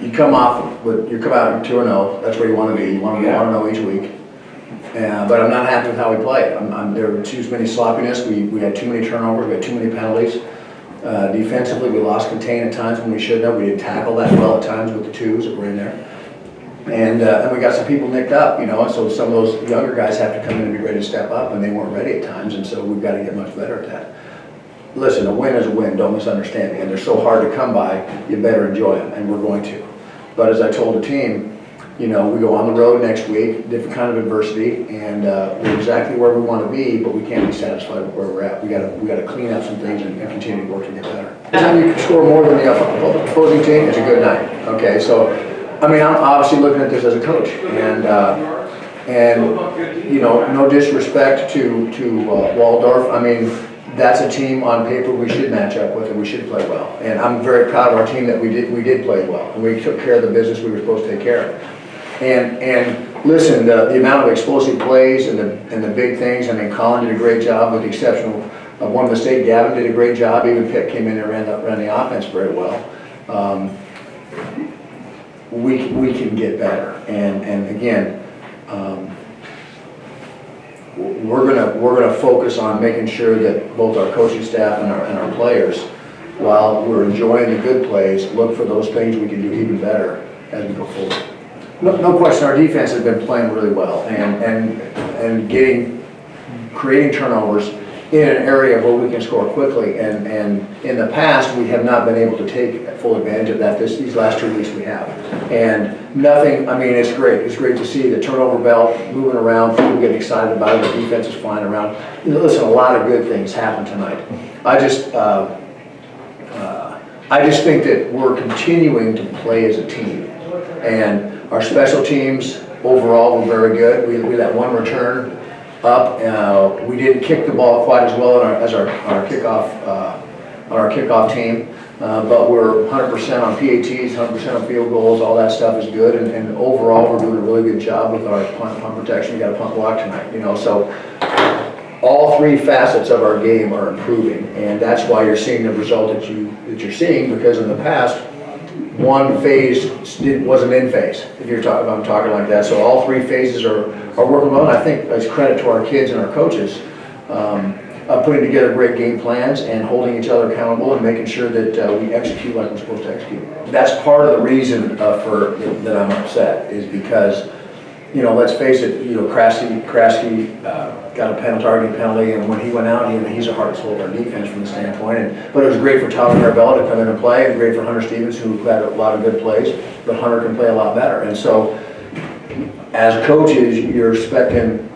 You come out 2-0. That's where you want to be. You want to 1-0 each week. But I'm not happy with how we played. There were too many sloppiness. We had too many turnovers. We had too many penalties. Defensively, we lost contain at times when we shouldn't have. We didn't tackle that well at times with the twos that were in there. And we got some people nicked up, and so some of those younger guys have to come in and be ready to step up, and they weren't ready at times, and so we've got to get much better at that. Listen, a win is a win, don't misunderstand me, and they're so hard to come by, you better enjoy them, and we're going to. But as I told the team, we go on the road next week, different kind of adversity, and we're exactly where we want to be, but we can't be satisfied with where we're at. We got to clean up some things and continue to work to get better. Anytime you can score more than the opposing team, it's a good night. Okay, so I'm obviously looking at this as a coach, and no disrespect to Waldorf. That's a team on paper we should match up with and we should play well. And I'm very proud of our team that we did play well, and we took care of the business we were supposed to take care of. And listen, the amount of explosive plays and the big things. Colin did a great job, with the exception of one mistake. Gavin did a great job. Even Pitt came in and ran the offense very well. We can get better, and again, we're gonna focus on making sure that both our coaching staff and our players, while we're enjoying the good plays, look for those things we can do even better as we go forward. No question, our defense has been playing really well and creating turnovers in an area where we can score quickly, and in the past we have not been able to take full advantage of that. These last 2 weeks we have, and nothing. It's great to see the turnover belt moving around, people getting excited about it, the defense is flying around. Listen, a lot of good things happened tonight. I just think that we're continuing to play as a team, and our special teams overall were very good. We let one return up. We didn't kick the ball quite as well as our kickoff team, but we're 100% on PATs, 100% on field goals. All that stuff is good, and overall we're doing a really good job with our punt protection. We got a punt block tonight, so all three facets of our game are improving, and that's why you're seeing the result that you're seeing. Because in the past, one phase wasn't in phase. If I'm talking like that, so all three phases are working well. And I think it's credit to our kids and our coaches putting together great game plans and holding each other accountable and making sure that we execute like we're supposed to execute. That's part of the reason that I'm upset, is because let's face it, Krasky got a targeting penalty, and when he went out, he's a heart and soul of our defense from the standpoint. But it was great for Tyler Marabella to come in and play, and great for Hunter Stevens, who had a lot of good plays, but Hunter can play a lot better. And so, as coaches, you're expecting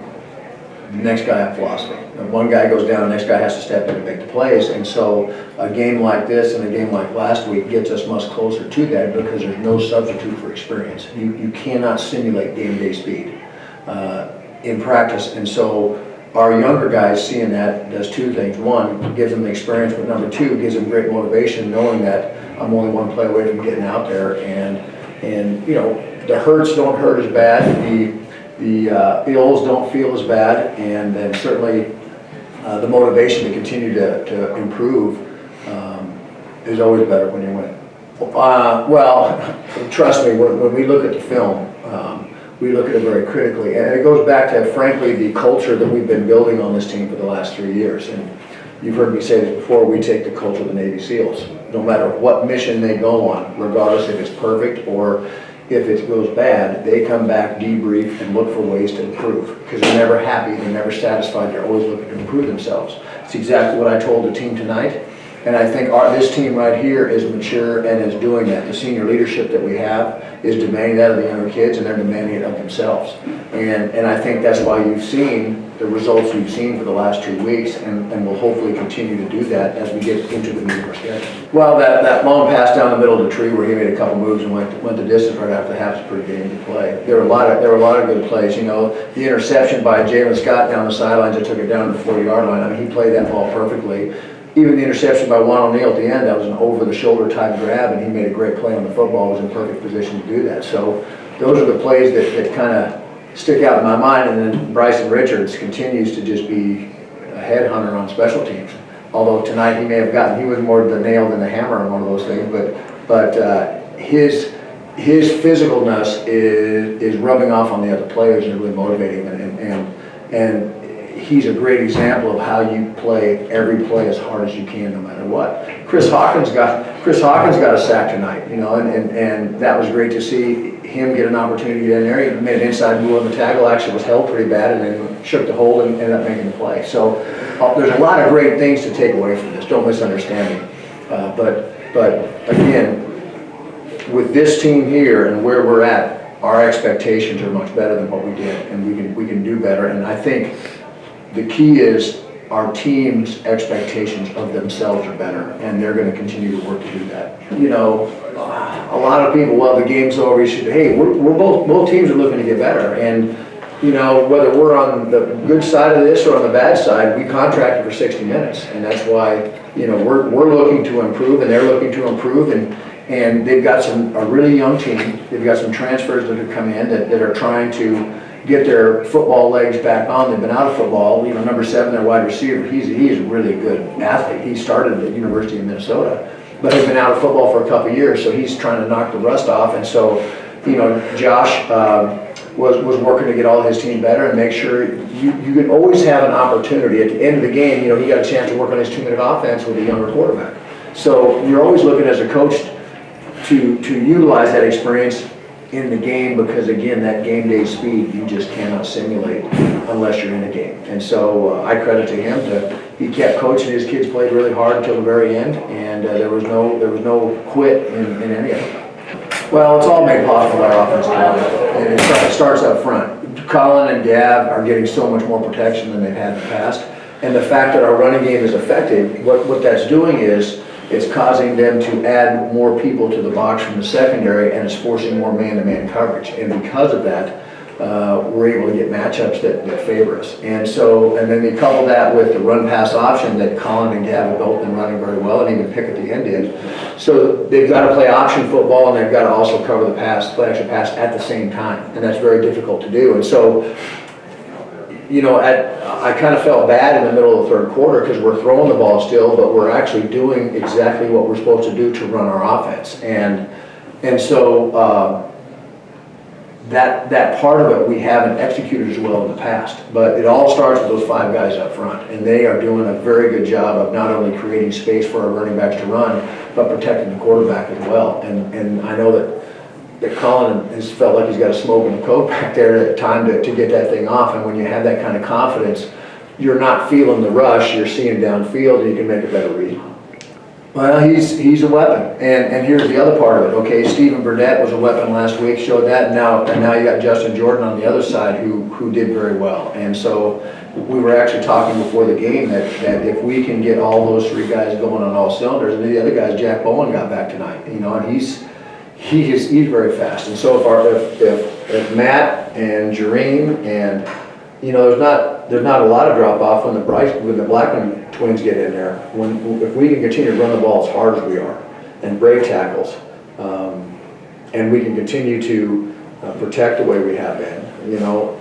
the next guy have philosophy. If one guy goes down, the next guy has to step in and make the plays. And so a game like this and a game like last week gets us much closer to that, because there's no substitute for experience. You cannot simulate game day speed in practice. And so our younger guys seeing that does two things. One, gives them the experience, but number two, gives them great motivation, knowing that I'm only one play away from getting out there. And the hurts don't hurt as bad. The ills don't feel as bad, and then certainly the motivation to continue to improve is always better when you win. Well, trust me, when we look at the film, we look at it very critically, and it goes back to, frankly, the culture that we've been building on this team for the last 3 years. And you've heard me say this before, we take the culture of the Navy SEALs. No matter what mission they go on, regardless if it's perfect or if it goes bad, they come back, debrief, and look for ways to improve, because they're never happy, they're never satisfied, they're always looking to improve themselves. It's exactly what I told the team tonight, and I think this team right here is mature and is doing that. The senior leadership that we have is demanding that of the younger kids, and they're demanding it of themselves. And I think that's why you've seen the results we've seen for the last 2 weeks, and we'll hopefully continue to do that as we get into the new schedule. Well, that long pass down the middle of the tree where he made a couple moves and went the distance right after the half is pretty game to play. There were a lot of good plays. The interception by Jalen Scott down the sidelines that took it down to the 40-yard line. He played that ball perfectly. Even the interception by Juan O'Neal at the end, that was an over-the-shoulder type grab, and he made a great play on the football. Was in perfect position to do that. So those are the plays that kind of stick out in my mind. And then Bryson Richards continues to just be a headhunter on special teams. Although tonight he was more the nail than the hammer on one of those things, but his his physicalness is rubbing off on the other players and really motivating them. And he's a great example of how you play every play as hard as you can, no matter what. Chris Hawkins got a sack tonight, you know, and that was great to see him get an opportunity to get in there. He made an inside move on the tackle, actually was held pretty bad, and then shook the hold and ended up making the play. So there's a lot of great things to take away from this. Don't misunderstand me. But again, with this team here and where we're at, our expectations are much better than what we did, and we can do better. And I think the key is our team's expectations of themselves are better, and they're going to continue to work to do that. You know, a lot of people, well, the game's over, you should, hey, we're both teams are looking to get better. And, you know, whether we're on the good side of this or on the bad side, we contracted for 60 minutes. And that's why, you know, we're looking to improve, and they're looking to improve. And they've got a really young team. They've got some transfers that have come in that are trying to get their football legs back on. They've been out of football. You know, number 7, their wide receiver, he's a really good athlete. He started at the University of Minnesota, but has been out of football for a couple of years, so he's trying to knock the rust off. And so, you know, Josh was working to get all his team better and make sure you can always have an opportunity. At the end of the game, you know, he got a chance to work on his 2-minute offense with a younger quarterback. So you're always looking as a coach to utilize that experience in the game, because again, that game day speed you just cannot simulate unless you're in a game. And so I credit to him he kept coaching. His kids played really hard until the very end, and there was no quit in any of it. Well, it's all made possible by our offensive line, and it starts up front. Colin and Gav are getting so much more protection than they've had in the past, and the fact that our running game is effective, what that's doing is it's causing them to add more people to the box from the secondary, and it's forcing more man-to-man coverage. And because of that, we're able to get matchups that favor us. And then you couple that with the run-pass option that Colin and Gav have both been running very well, and even Pick at the end did. So they've got to play option football, and they've got to also cover the pass, play extra pass at the same time, and that's very difficult to do. And so, you know, I kind of felt bad in the middle of the third quarter because we're throwing the ball still, but we're actually doing exactly what we're supposed to do to run our offense. And so that part of it we haven't executed as well in the past. But it all starts with those 5 guys up front, and they are doing a very good job of not only creating space for our running backs to run, but protecting the quarterback as well. And I know that Colin has felt like he's got a smoke in the coat back there at time to get that thing off. And when you have that kind of confidence, you're not feeling the rush, you're seeing downfield, and you can make a better read. Well, he's a weapon, and here's the other part of it. Okay, Stephen Burnett was a weapon last week, showed that, and now you got Justin Jordan on the other side who did very well. And so we were actually talking before the game that if we can get all those 3 guys going on all cylinders, and the other guys, Jack Bowen got back tonight, you know, and he's very fast. And so if Matt and Jareen and, you know, there's not a lot of drop off when the Blackman twins get in there. If we can continue to run the ball as hard as we are and break tackles, and we can continue to protect the way we have been, you know,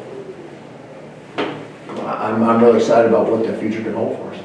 I'm really excited about what the future can hold for us.